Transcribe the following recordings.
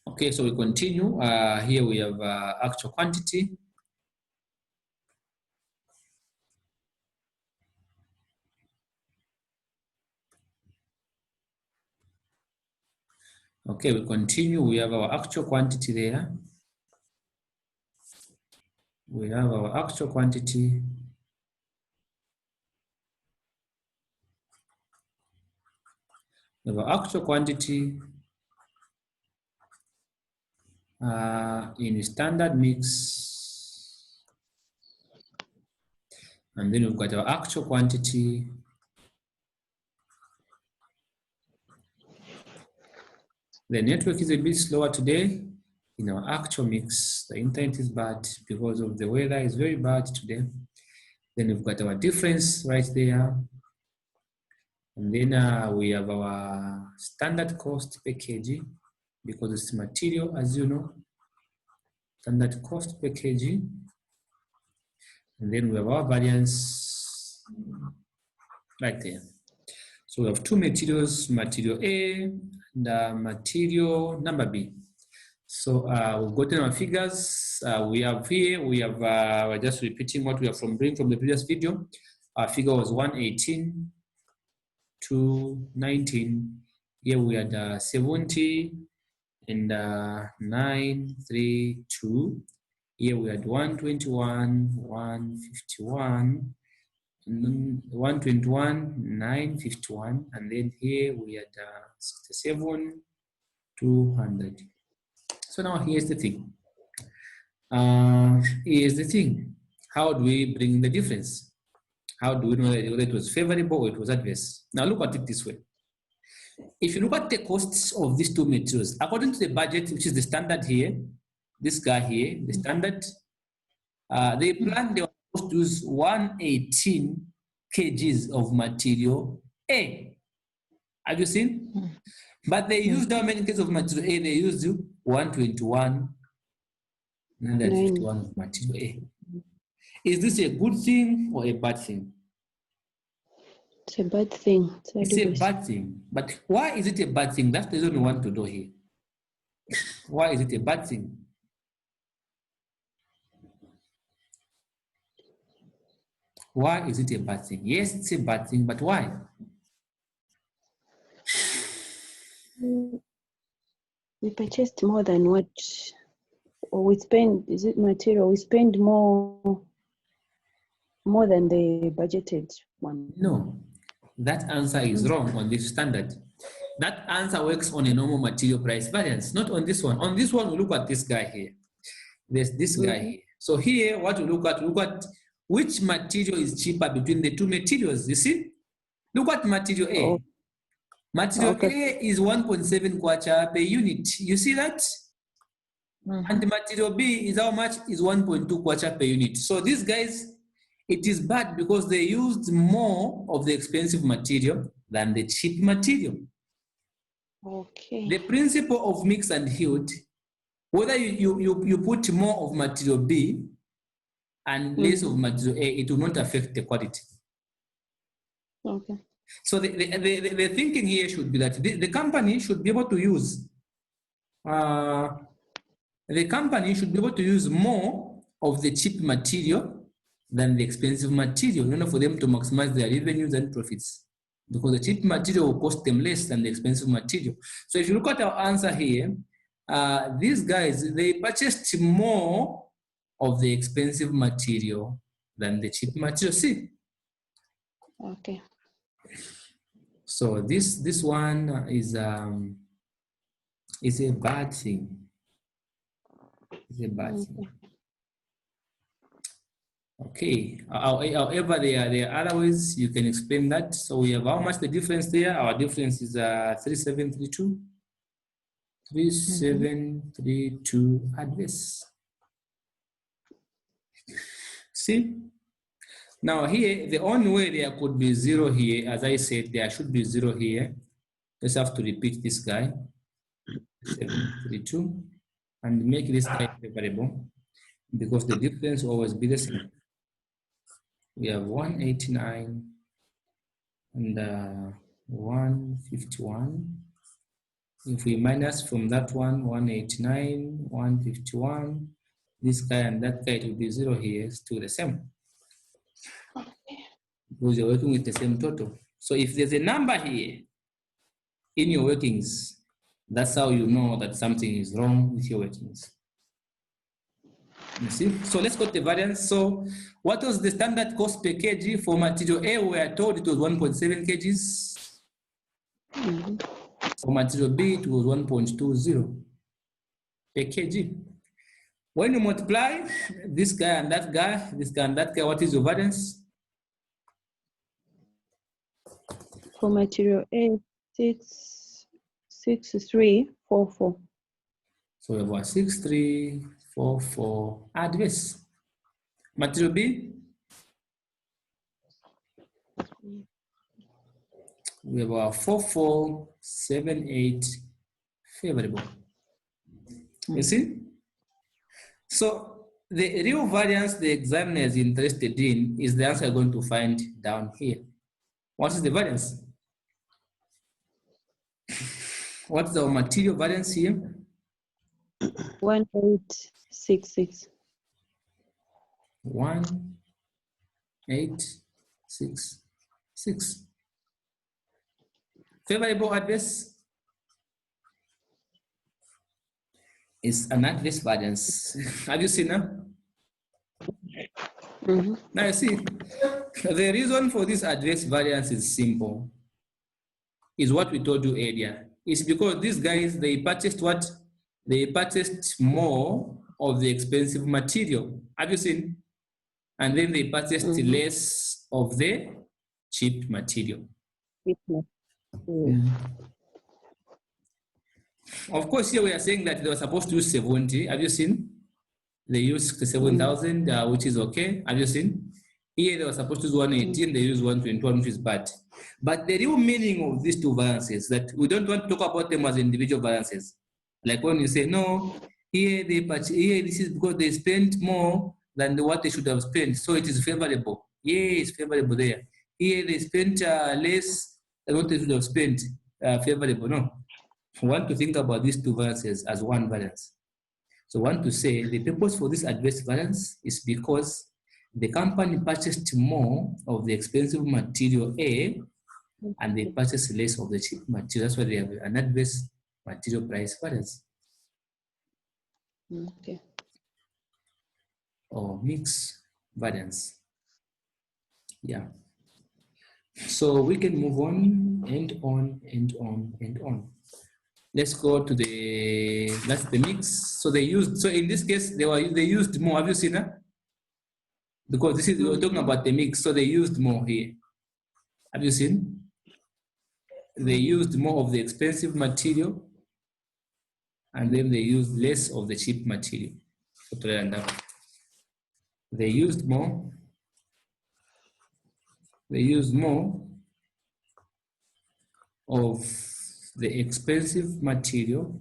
Okay, so we continue. Here we have actual quantity. Okay, we continue. We have our actual quantity there. We have our actual quantity. We have our actual quantity in standard mix. And then we've got our actual quantity the network is a bit slower today in our actual mix. The internet is bad because of the weather is very bad today. Then we've got our difference right there. And then we have our standard cost per kg because it's material, as you know. Standard cost per kg. And then we have our variance right there. So we have two materials, material A and material number B. So we've gotten our figures. We have here, we're just repeating what we have from the previous video. Our figure was 118 to 19. Here we had 70 and 932. Here we had 121, 151, and then 121, 951, and then here we had 67, 200. So now here's the thing. How do we bring the difference? How do we know whether it was favorable or it was adverse? Now look at it this way. If you look at the costs of these two materials, according to the budget, which is the standard here, this guy here, the standard, they planned they were supposed to use 118 kgs of material A. Have you seen? But they used how many kgs of material A? They used 121, 951 of material A. Is this a good thing or a bad thing? It's a bad thing. It's a bad thing. But why is it a bad thing? That's the reason we want to know here. Why is it a bad thing? Why is it a bad thing? Yes, it's a bad thing, but why? We purchased more than what, or we spend, is it material? We spend more than the budgeted one. No, that answer is wrong on this standard. That answer works on a normal material price variance, not on this one. On this one, we look at this guy here. There's this guy here. So here, what we look at which material is cheaper between the two materials, you see? Look at material A. Oh. Material A is 1.7 kwacha per unit. You see that? And material B is how much? Is 1.2 kwacha per unit. So these guys, it is bad because they used more of the expensive material than the cheap material. Okay. The principle of mix and yield, whether you put more of material B and less of material A, it will not affect the quality. Okay. So the thinking here should be that the company should be able to use more of the cheap material than the expensive material in order for them to maximize their revenues and profits. Because the cheap material will cost them less than the expensive material. So if you look at our answer here, these guys, they purchased more of the expensive material than the cheap material. See? Okay. So this one is a bad thing. It's a bad thing. Okay. However, there are other ways you can explain that. So we have how much the difference there. Our difference is 3732. 3732 adverse. See? Now here, the only way there could be 0 here, as I said, there should be 0 here. Let's have to repeat this guy. 732 and make this guy favorable because the difference will always be the same. We have 189 and 151 If we minus from that one, 189, 151, this guy and that guy, it will be 0 here, still the same. Because you're working with the same total. So if there's a number here in your workings, that's how you know that something is wrong with your workings. You see? So let's go to the variance. So what was the standard cost per kg for material A? We are told it was 1.7 kgs. For material B, it was 1.20 per kg. When you multiply this guy and that guy, this guy and that guy, what is your variance? For material A, 6344. So we have 6344 adverse. Material B, we have 4478 favorable. You see? So the real variance the examiner is interested in is the answer you're going to find down here. What is the variance? What's our material variance here? 1866. 1866. Favorable adverse is an adverse variance. Have you seen that? Now you see, the reason for this adverse variance is simple. Is what we told you earlier. It's because these guys, they purchased what? They purchased more of the expensive material. Have you seen? And then they purchased less of the cheap material. Of course, here we are saying that they were supposed to use 70. Have you seen? They used 7,000, which is okay. Have you seen? Here they were supposed to use 118, they use 121, which is bad. But the real meaning of these two variances, that we don't want to talk about them as individual variances. Like when you say, no, here this is because they spent more than what they should have spent, so it is favorable. Yeah, it's favorable there. Here they spent less than what they should have spent, favorable. No, we want to think about these two variances as one variance. So I want to say the purpose for this adverse variance is because the company purchased more of the expensive material A and they purchased less of the cheap material. That's why they have an adverse material price variance. Okay. Or mix variance. Yeah. So we can move on and on and on and on. Let's go to that's the mix. So they used, so in this case, they used more. Have you seen that? Because this is, we're talking about the mix, so they used more here. Have you seen? They used more of the expensive material and then they used less of the cheap material. They used more of the expensive material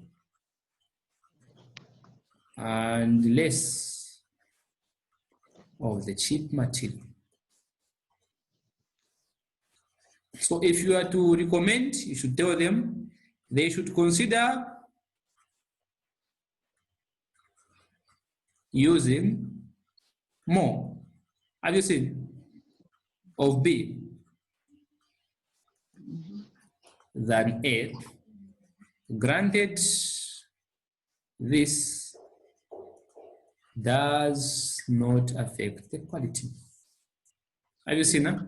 and less of the cheap material. So if you are to recommend, you should tell them they should consider using more, have you seen, of B than A, granted this does not affect the quality. Have you seen that?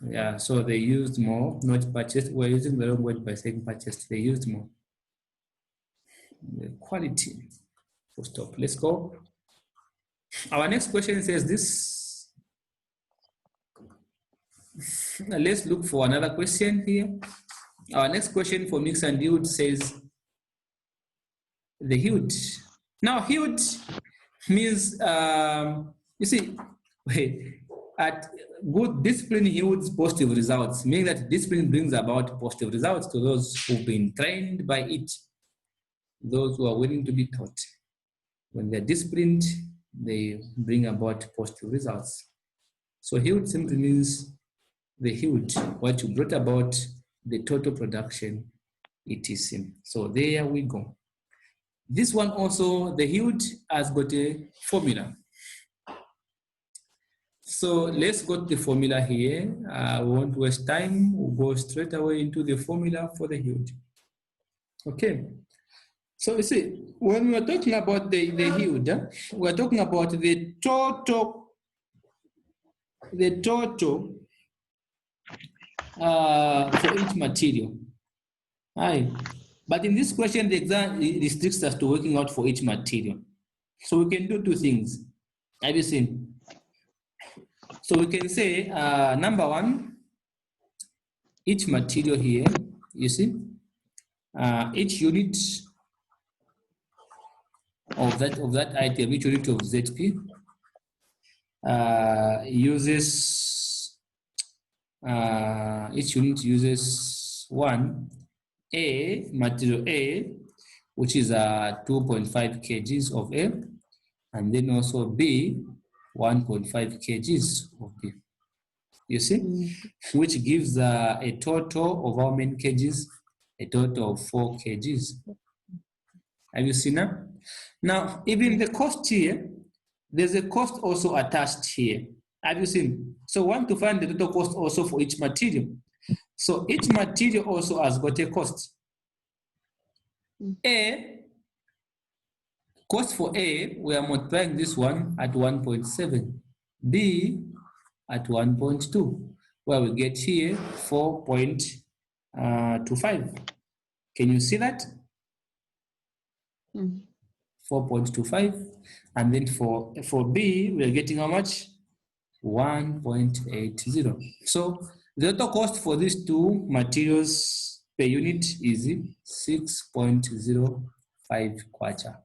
Yeah, so they used more, not purchased. We're using the wrong word by saying purchased. They used more. The quality. Full stop. Let's go. Our next question says this. Let's look for another question here. Our next question for mix and yield says the yield. Now, yield means, you see, at good discipline yields positive results, meaning that discipline brings about positive results to those who've been trained by it, those who are willing to be taught. When they're disciplined, they bring about positive results. So yield simply means the yield, what you brought about the total production, etc. So there we go. This one also, the yield has got a formula. So let's go to the formula here. I won't waste time. We'll go straight away into the formula for the yield. Okay. So you see, when we're talking about the yield, we're talking about the total for each material. Right. But in this question, the exam restricts us to working out for each material. So we can do two things. Have you seen? So we can say, number one, each material here, you see, each unit of that item, each unit of ZP uses, each unit uses material A, which is 2.5 kgs of A, and then also B, 1.5 kgs of B. You see, which gives a total of how many kgs? A total of 4 kgs. Have you seen that? Now, even the cost here, there's a cost also attached here. Have you seen? So we want to find the total cost also for each material. So each material also has got a cost. Cost for A, we are multiplying this one at 1.7. B at 1.2, where we get here 4.25. Can you see that? 4.25. And then for B, we are getting how much? 1.80. So the total cost for these two materials per unit is 6.05 kwacha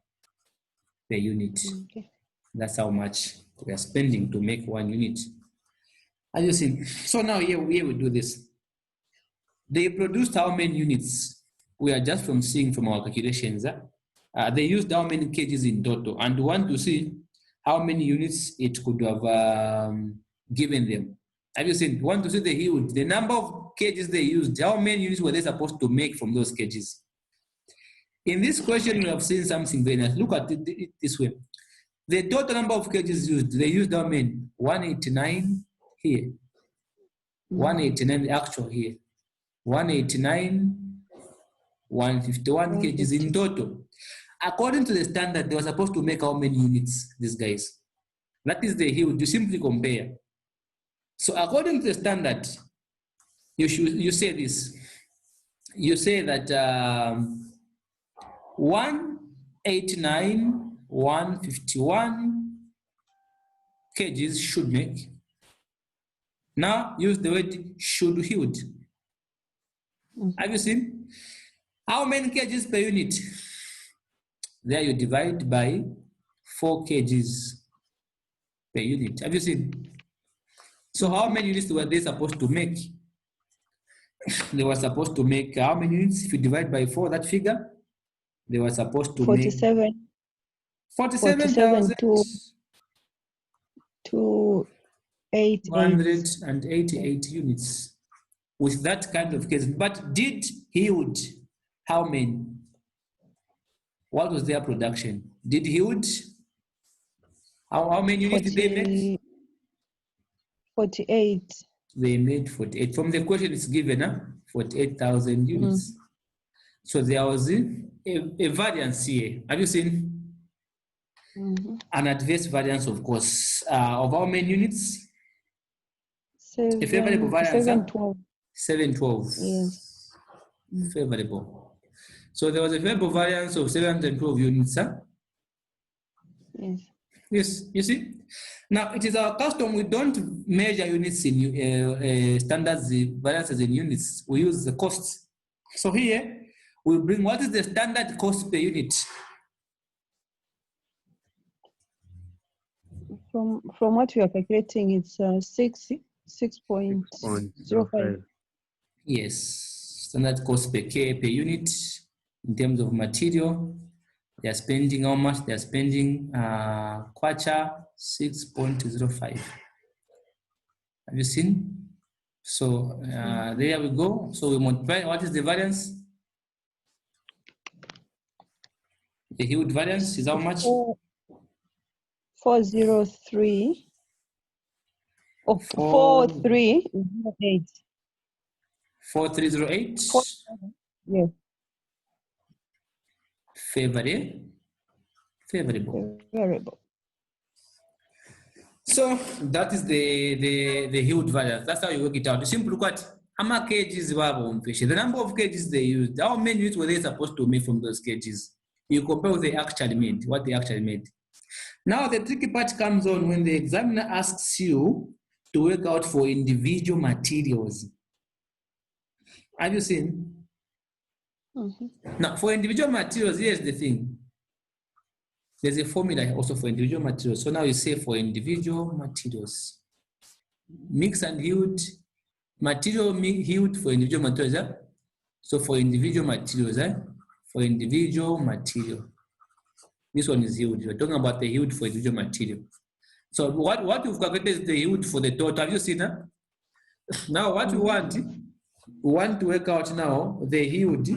per unit. Okay. That's how much we are spending to make 1 unit. As you see, so now here we do this. They produced how many units? We are just seeing from our calculations. They used how many kgs in total, and we want to see how many units it could have given them. Have you seen? We want to see the yield, the number of kgs they used, how many units were they supposed to make from those kgs? In this question, we have seen something very nice. Look at it this way. The total number of kgs used, they used how many? 189 here. 189 the actual here. 189, 151 kgs in total. According to the standard, they were supposed to make how many units, these guys? That is the yield. You simply compare. So according to the standard, you say this. You say that 189, 151 kgs should make. Now use the word should yield. Have you seen? How many kgs per unit? There you divide by 4 kgs per unit. Have you seen? So how many units were they supposed to make? They were supposed to make how many units? If you divide by 4, that figure, they were supposed to 47. make 47,000 to 188 units with that kind of case. But did yield how many? What was their production? Did yield? How many units did they make? 48. They made 48. From the question it's given, 48,000 units. So there was a variance here. Have you seen? An adverse variance, of course, of how many units? A favorable variance, 712. 712. Yes. Favorable. So there was a favorable variance of 712 units, Yes. Yes, you see? Now, it is our custom, we don't measure units in standards, variances in units. We use the costs. So here, we bring what is the standard cost per unit? From what we are calculating, it's 6.05. Yes, standard cost per unit in terms of material. They are spending how much? They are spending kwacha 6.05. Have you seen? So there we go. So we multiply. What is the variance? The yield variance is how much? 403. Oh, 4308. 4308. Yes. Favorable. Variable. So that is the yield variance. That's how you work it out. You simply look at how many kgs were on fish, the number of kgs they used, how many units were they supposed to make from those kgs. You compare what they actually made, what they actually made. Now the tricky part comes on when the examiner asks you to work out for individual materials. Have you seen? Now for individual materials, here's the thing. There's a formula also for individual materials. So now you say for individual materials, mix and yield, material yield for individual materials. So for individual materials, for individual material, this one is yield. We're talking about the yield for individual material. So what we've calculated is the yield for the total. Have you seen that? Now what we want to work out now the yield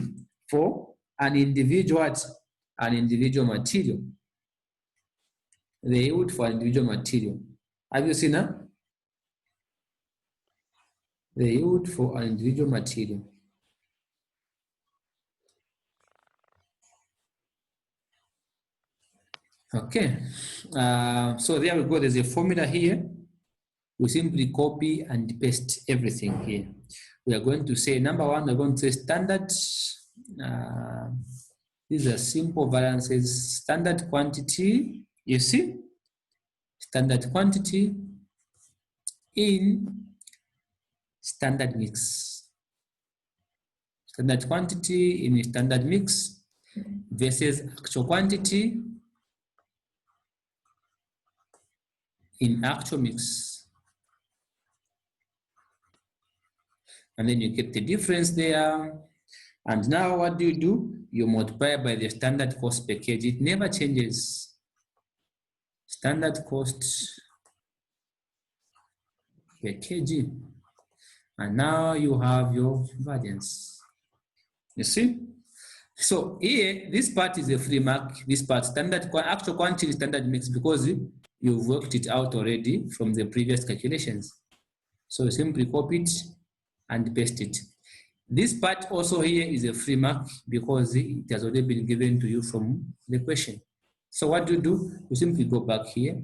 for an individual material. The yield for individual material. Have you seen that? The yield for an individual material. Okay, so there we go. There's a formula here. We simply copy and paste everything here. We are going to say, number one, we're going to say standard. These are simple variances. Standard quantity, you see? Standard quantity in standard mix. Standard quantity in a standard mix versus actual quantity in actual mix. And then you get the difference there. And now what do? You multiply by the standard cost per kg. It never changes. Standard cost per kg. And now you have your variance. You see? So here, this part is a free mark. This part, standard actual quantity standard mix, because you've worked it out already from the previous calculations. So you simply copy it and paste it. This part also here is a free mark because it has already been given to you from the question. So what do? You simply go back here.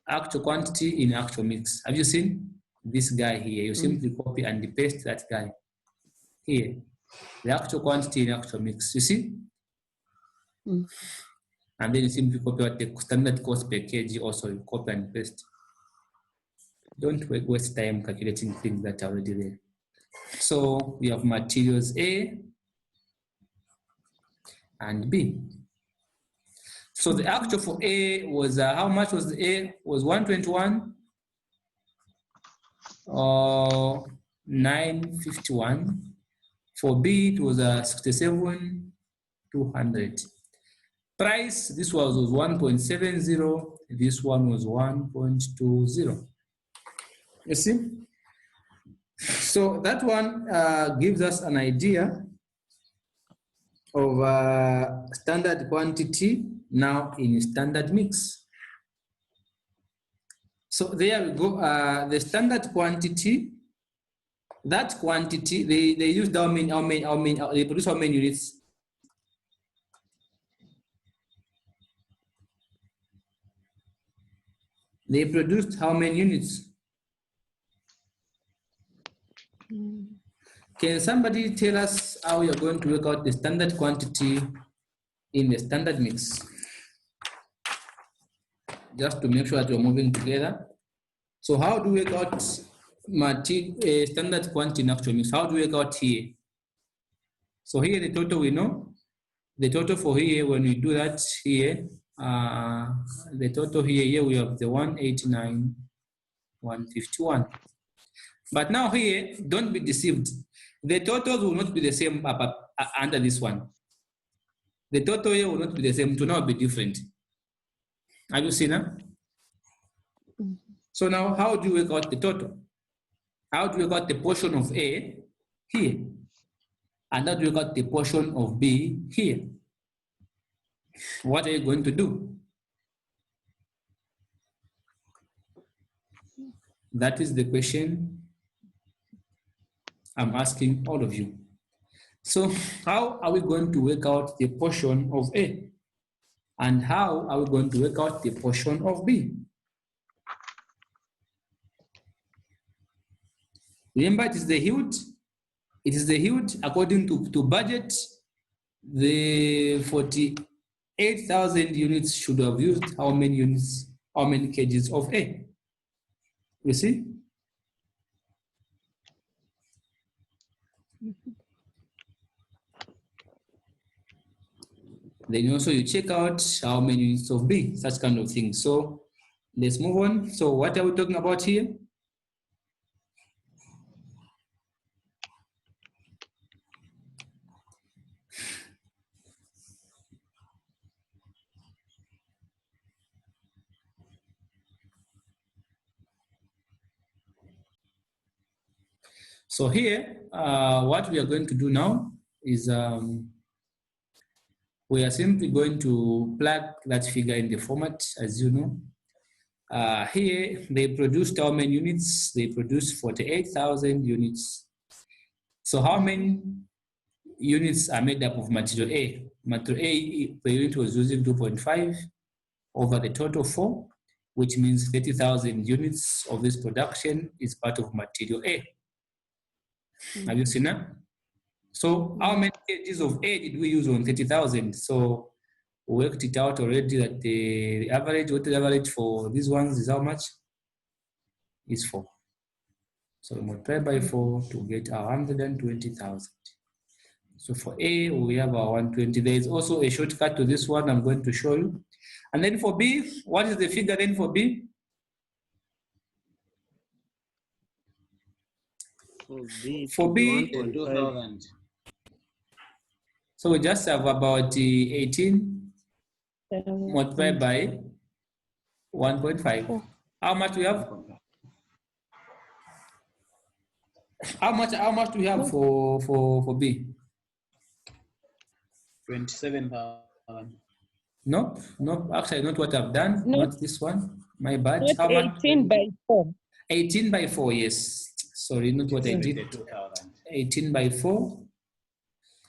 Actual quantity in actual mix. Have you seen this guy here? You simply copy and paste that guy here. The actual quantity in actual mix. You see? And then you simply copy what the standard cost per kg also. You copy and paste. Don't waste time calculating things that are already there. So we have materials A and B. So the actual for A was, how much was the A? Was 121 or 951. For B, it was 67,200. Price, this was 1.70. This one was 1.20. You see? So that one gives us an idea of standard quantity now in standard mix. So there we go. The standard quantity, that quantity, they used how many, they produce how many units? They produced how many units? Can somebody tell us how you're going to work out the standard quantity in the standard mix? Just to make sure that you're moving together. So how do we work out standard quantity in actual mix? How do we work out here? So here the total we know. The total for here, when we do that here, the total here we have the 189,151. But now here, don't be deceived. The totals will not be the same under this one. The total here will not be the same, it will now be different. Have you seen that? So now, how do you work out the total? How do we got the portion of A here? And how do we got the portion of B here? What are you going to do? That is the question I'm asking all of you. So how are we going to work out the portion of A? And how are we going to work out the portion of B? Remember, it is the yield. It is the yield according to budget. The 48,000 units should have used how many units, how many kgs of A? You see? Then also you check out how many units of B, such kind of thing. So let's move on. So what are we talking about here? So here, what we are going to do now is we are simply going to plug that figure in the format, as you know. Here, they produced how many units? They produced 48,000 units. So how many units are made up of material A? Material A per unit was using 2.5 over the total 4, which means 30,000 units of this production is part of material A. Have you seen that? So how many kgs of A did we use on 30,000? So we worked it out already that the average, what the average for these ones is how much? Is 4. So we multiply by 4 to get 120,000. So for A, we have our 120. There is also a shortcut to this one I'm going to show you. And then for B, what is the figure then for B? For B, 1.2,000. so we just have about 18 multiplied by 1.5. How much we have? How much do we have for B? 27,000. Nope, actually not what I've done, not this one. My bad. Not How much? 18 by 4. 18 by 4, yes. Sorry, not what I did. 18 by 4.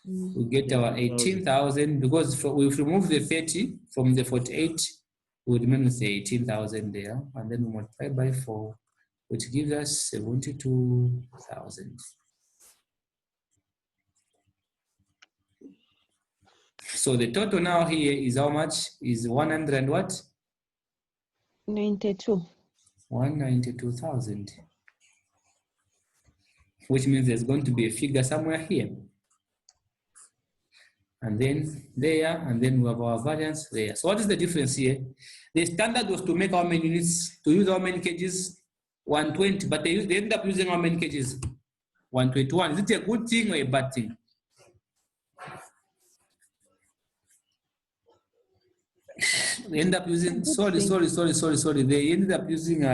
We get our 18,000 because we've removed the 30 from the 48. We remain with the 18,000 there, and then we multiply by 4, which gives us 72,000. So the total now here is how much? Is 100 and what? 92. 192,000. Which means there's going to be a figure somewhere here. And then there, and then we have our variance there. So what is the difference here? The standard was to make how many units, to use how many kgs? 120, but they end up using how many kgs? 121. Is it a good thing or a bad thing? They end up using, sorry. They ended up using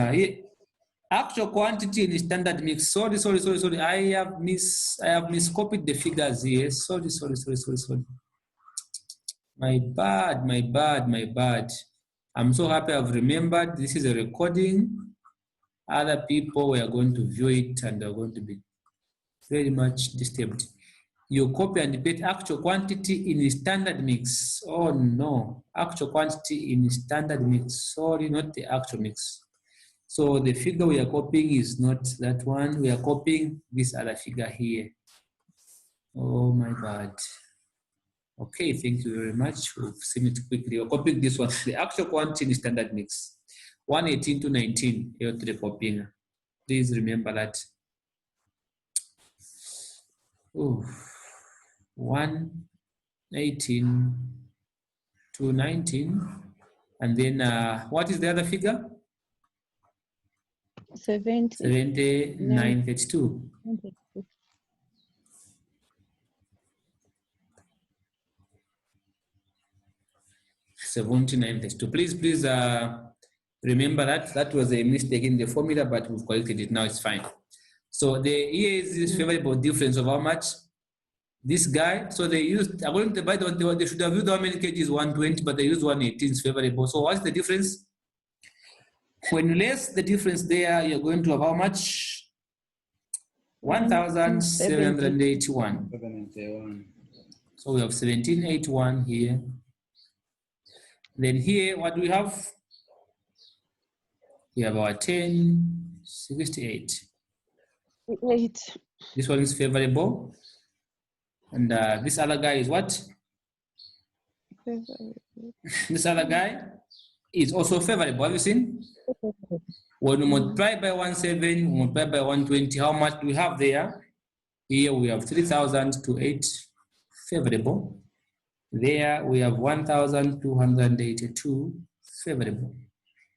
actual quantity in standard mix. Sorry. I have miscopied the figures here. Sorry. My bad. I'm so happy I've remembered. This is a recording. Other people were going to view it and they're going to be very much disturbed. You copy and paste actual quantity in standard mix. Oh no, actual quantity in standard mix. Sorry, not the actual mix. So the figure we are copying is not that one. We are copying this other figure here. Oh my bad. Okay, thank you very much. We've seen it quickly. We're copying this one. The actual quantity in standard mix. 118 to 19. Here to the copying. Please remember that. Oh. 118 to 19, and then what is the other figure? 7932. 7932. Please remember that was a mistake in the formula, but we've corrected it now. It's fine. So here is this favorable difference of how much this guy. So they used, according to the Bible, they should have used how many kgs? 120, but they used 118 is favorable. So what's the difference? When you less the difference there, you're going to have how much? 1,781. 781. So we have 1781 here. Then here, what do we have? We have our 1068. 8. This one is favorable. And this other guy is what? This other guy is also favorable. Have you seen? When we multiply by 17, we multiply by 120, how much do we have there? Here we have 3,008 favorable. There we have 1,282 favorable.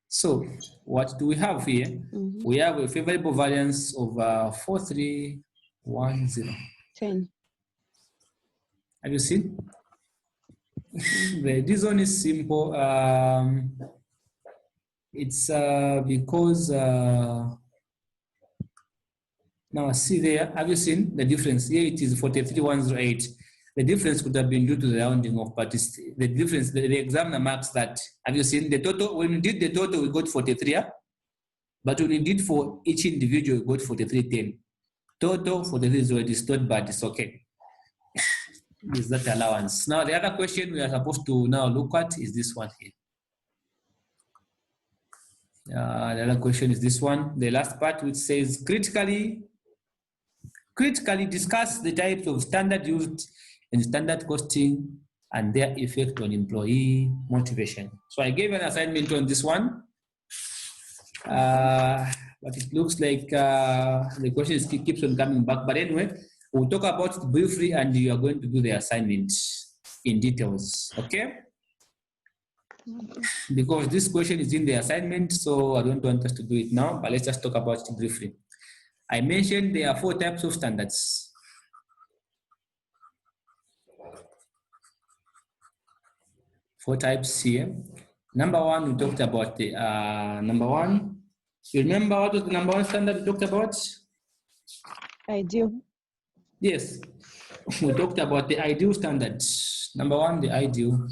So what do we have here? We have a favorable variance of 4310. 10. Have you seen? This one is simple. It's because now see there, have you seen the difference? Here it is 43,108. The difference could have been due to the rounding of participants. The difference, the examiner marks that. Have you seen the total? When we did the total, we got 43, yeah? But when we did for each individual, we got 4310. Total 43 is not bad, it's okay. Is that allowance? Now the other question we are supposed to now look at is this one here. The other question is this one, the last part, which says critically discuss the types of standard used in standard costing and their effect on employee motivation. So I gave an assignment on this one, but it looks like the question keeps on coming back. But anyway, we'll talk about it briefly, and you are going to do the assignment in details, okay? Because this question is in the assignment, so I don't want us to do it now, but let's just talk about it briefly. I mentioned there are 4 types of standards. 4 types here. Number 1, we talked about the number 1. You remember what was the number 1 standard we talked about? Ideal. Yes, we talked about the ideal standards. Number 1, the ideal.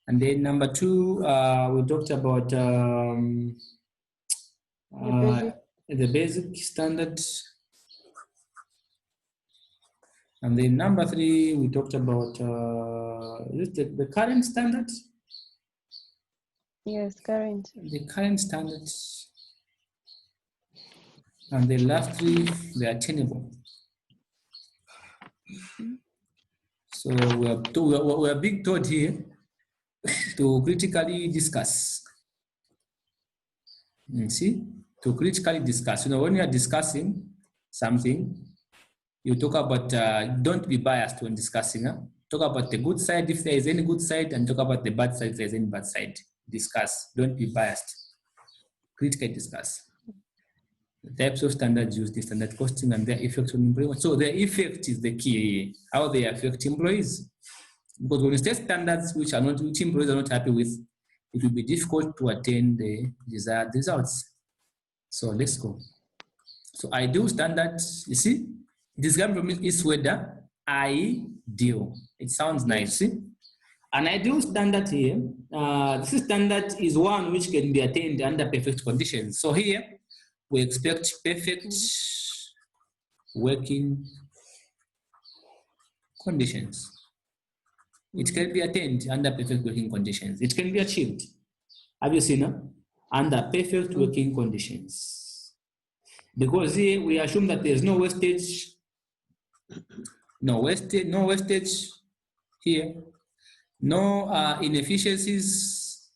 And then number 2, we talked about the basic standard. And then number 3, we talked about the current standard. Yes, current. The current standards. And then lastly, the attainable. So we are being told here to critically discuss. See, to critically discuss. You know, when you are discussing something, you talk about, don't be biased when discussing. Talk about the good side if there is any good side, and talk about the bad side if there is any bad side. Discuss, don't be biased. Critically discuss. The types of standards used in standard costing and their effect on employees. So the effect is the key, how they affect employees. Because when you set standards which employees are not happy with, it will be difficult to attain the desired results. So let's go. So ideal standards, you see, this comes from East Weather, ideal. It sounds nice, see? An ideal standard here, this standard is one which can be attained under perfect conditions. So here, we expect perfect working conditions. It can be attained under perfect working conditions. It can be achieved. Have you seen it? Under perfect working conditions. Because here we assume that there's no wastage, no wastage here, no inefficiencies,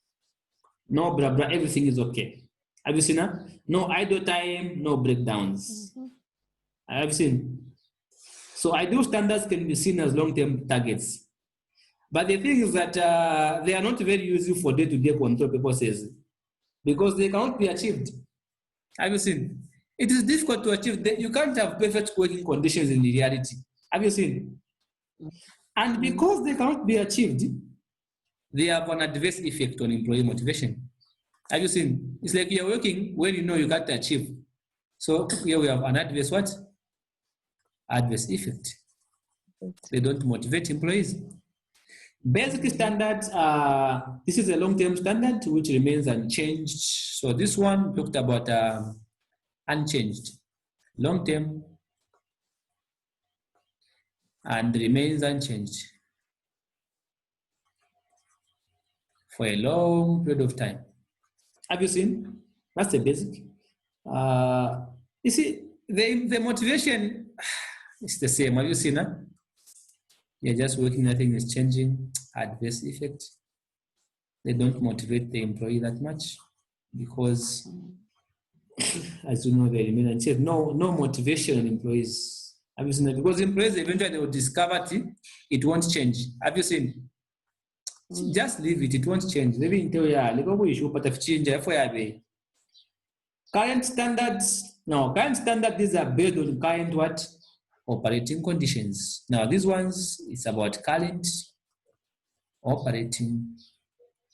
no blah blah, everything is okay. Have you seen that? No idle time, no breakdowns. Have you seen? So ideal standards can be seen as long-term targets. But the thing is that they are not very useful for day-to-day control purposes because they cannot be achieved. Have you seen? It is difficult to achieve. You can't have perfect working conditions in reality. Have you seen? And because they cannot be achieved, they have an adverse effect on employee motivation. Have you seen? It's like you're working when you know you can't achieve So here we have an adverse what? Adverse effect. They don't motivate employees. Basic standards, this is a long-term standard which remains unchanged. So this one talked about unchanged, long-term, and remains unchanged for a long period of time. Have you seen? That's the basic. You see, the motivation is the same. Have you seen that? You're just working, nothing is changing. Adverse effect. They don't motivate the employee that much because, as you know, they remain unchanged. No motivation on employees. Have you seen that? Because employees eventually will discover it won't change. Have you seen? Just leave it, it won't change. Current standards, these are based on current what? Operating conditions. Now these ones, it's about current operating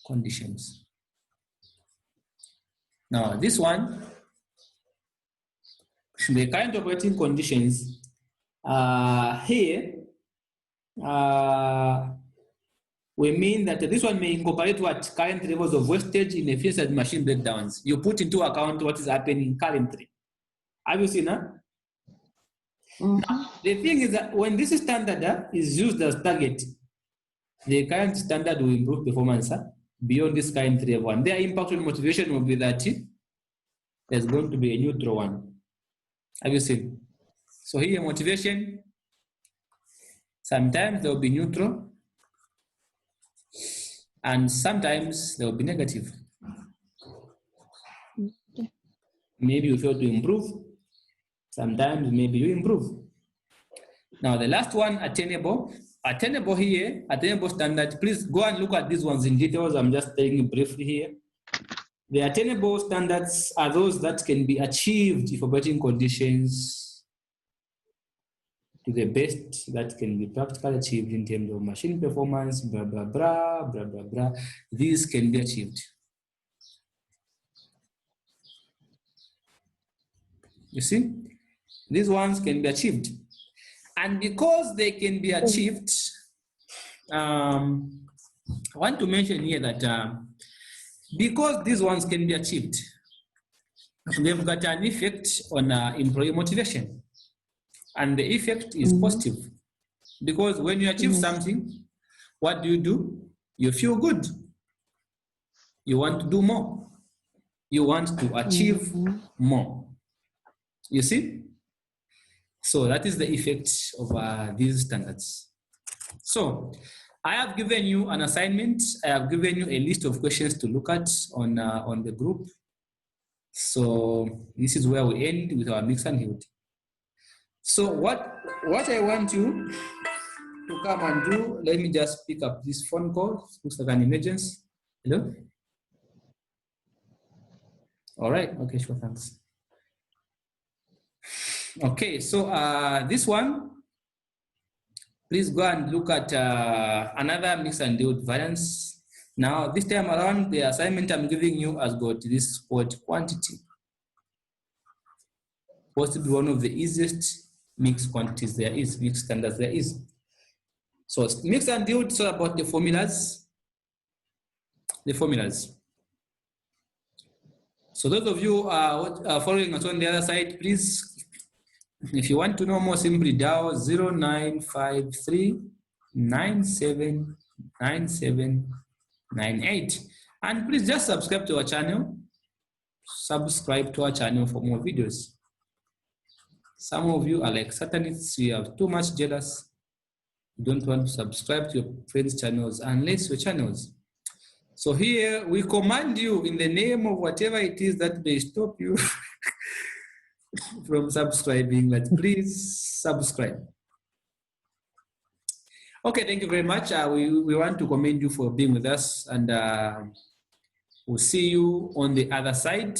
conditions. Now this one, the current operating conditions, here, we mean that this one may incorporate what current levels of wastage, inefficiency, and machine breakdowns. You put into account what is happening currently. Have you seen that? Now, the thing is that when this standard is used as target, the current standard will improve performance beyond this current level. And their impact on motivation will be that there's going to be a neutral one. Have you seen? So here, motivation, sometimes there will be neutral, and sometimes they will be negative. Maybe you fail to improve, sometimes maybe you improve. Now the last one, attainable. Attainable here, attainable standard. Please go and look at these ones in details. I'm just telling you briefly here. The attainable standards are those that can be achieved if operating conditions to the best that can be practically achieved in terms of machine performance, blah, blah, blah, blah, blah, blah. These can be achieved. You see, these ones can be achieved. And because they can be achieved, I want to mention here that because these ones can be achieved, they've got an effect on employee motivation. And the effect is positive. Because when you achieve something, what do? You feel good. You want to do more. You want to achieve more. You see? So that is the effect of these standards. So I have given you an assignment. I have given you a list of questions to look at on the group. So this is where we end with our mix and yield. So what I want you to come and do, let me just pick up this phone call. Looks like an emergency. Hello? All right, okay, sure, thanks. Okay, so this one, please go and look at another mix and yield variance. Now, this time around, the assignment I'm giving you has got this word quantity. Possibly one of the easiest mixed quantities there is, mixed standards there is. So mix and yield is all about the formulas. The formulas. So those of you are following us on the other side, please, if you want to know more, simply dial 0953-979798. And please just subscribe to our channel. Subscribe to our channel for more videos. Some of you are like Satanists, you are too much jealous. You don't want to subscribe to your friends' channels unless your channels. So here we command you in the name of whatever it is that may stop you from subscribing, but please subscribe. Okay, thank you very much. We want to commend you for being with us, and we'll see you on the other side.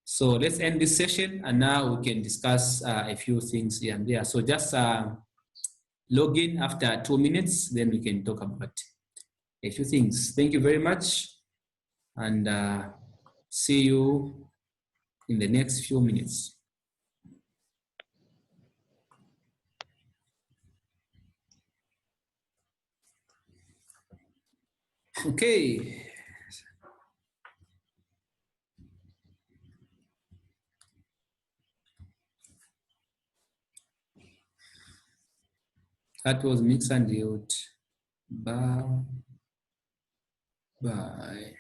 So let's end this session, and now we can discuss a few things here and there. So just log in after 2 minutes, then we can talk about a few things. Thank you very much, and see you in the next few minutes. Okay. That was mix and yield. Bye. Bye.